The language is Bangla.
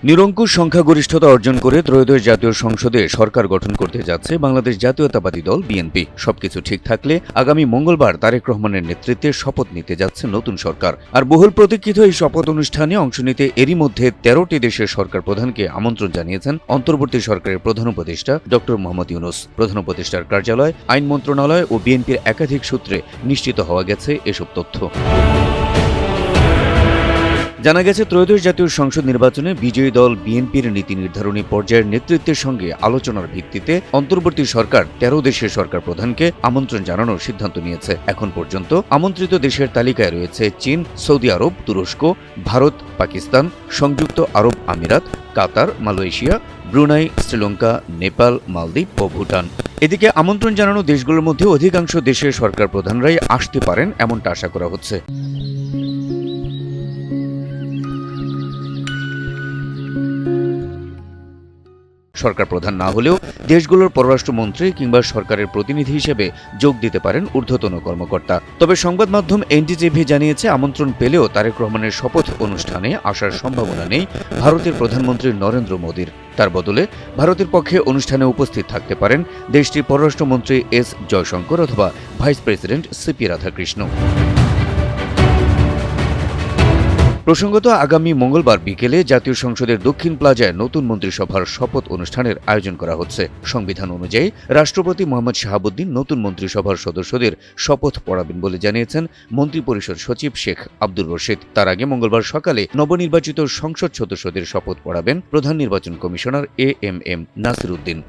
নিরঙ্কুশ সংখ্যাগরিষ্ঠতা অর্জন করে ত্রয়োদশ জাতীয় সংসদে সরকার গঠন করতে যাচ্ছে বাংলাদেশ জাতীয়তাবাদী দল বিএনপি। সবকিছু ঠিক থাকলে আগামী মঙ্গলবার তারেক রহমানের নেতৃত্বে শপথ নিতে যাচ্ছে নতুন সরকার। আর বহুল প্রতীক্ষিত এই শপথ অনুষ্ঠানে অংশ নিতে এরই মধ্যে ১৩টি দেশের সরকার প্রধানকে আমন্ত্রণ জানিয়েছেন অন্তর্বর্তী সরকারের প্রধান উপদেষ্টা ড মোহাম্মদ ইউনূস। প্রধান উপদেষ্টার কার্যালয়, আইন মন্ত্রণালয় ও বিএনপির একাধিক সূত্রে নিশ্চিত হওয়া গেছে এসব তথ্য। জানা গেছে, ত্রয়োদশ জাতীয় সংসদ নির্বাচনে বিজয়ী দল বিএনপির নীতি নির্ধারণী পর্যায়ের নেতৃত্বের সঙ্গে আলোচনার ভিত্তিতে অন্তর্বর্তী সরকার ১৩ দেশের সরকার প্রধানকে আমন্ত্রণ জানানোর সিদ্ধান্ত নিয়েছে। এখন পর্যন্ত আমন্ত্রিত দেশের তালিকায় রয়েছে চীন, সৌদি আরব, তুরস্ক, ভারত, পাকিস্তান, সংযুক্ত আরব আমিরাত, কাতার, মালয়েশিয়া, ব্রুনাই, শ্রীলঙ্কা, নেপাল, মালদ্বীপ ও ভুটান। এদিকে আমন্ত্রণ জানানো দেশগুলোর মধ্যে অধিকাংশ দেশের সরকার প্রধানরাই আসতে পারেন এমনটা আশা করা হচ্ছে। সরকার প্রধান না হলেও দেশগুলোর পররাষ্ট্রমন্ত্রী কিংবা সরকারের প্রতিনিধি হিসেবে যোগ দিতে পারেন ঊর্ধ্বতন কর্মকর্তা। তবে সংবাদ মাধ্যম এনডিটিভি জানিয়েছে, আমন্ত্রণ পেলেও তারেক রহমানের শপথ অনুষ্ঠানে আসার সম্ভাবনা নেই ভারতের প্রধানমন্ত্রী নরেন্দ্র মোদীর। তার বদলে ভারতের পক্ষে অনুষ্ঠানে উপস্থিত থাকতে পারেন দেশটির পররাষ্ট্রমন্ত্রী এস জয়শঙ্কর অথবা ভাইস প্রেসিডেন্ট সিপি রাধাকৃষ্ণ। প্রসঙ্গত, আগামী মঙ্গলবার বিকেলে জাতীয় সংসদের দক্ষিণ প্লাজায় নতুন মন্ত্রিসভার শপথ অনুষ্ঠানের আয়োজন করা হচ্ছে। সংবিধান অনুযায়ী রাষ্ট্রপতি মোহাম্মদ শাহাবুদ্দিন নতুন মন্ত্রিসভার সদস্যদের শপথ পড়াবেন বলে জানিয়েছেন মন্ত্রিপরিষদ সচিব শেখ আব্দুর রশিদ। তার আগে মঙ্গলবার সকালে নবনির্বাচিত সংসদ সদস্যদের শপথ পড়াবেন প্রধান নির্বাচন কমিশনার এএমএম নাসির উদ্দিন।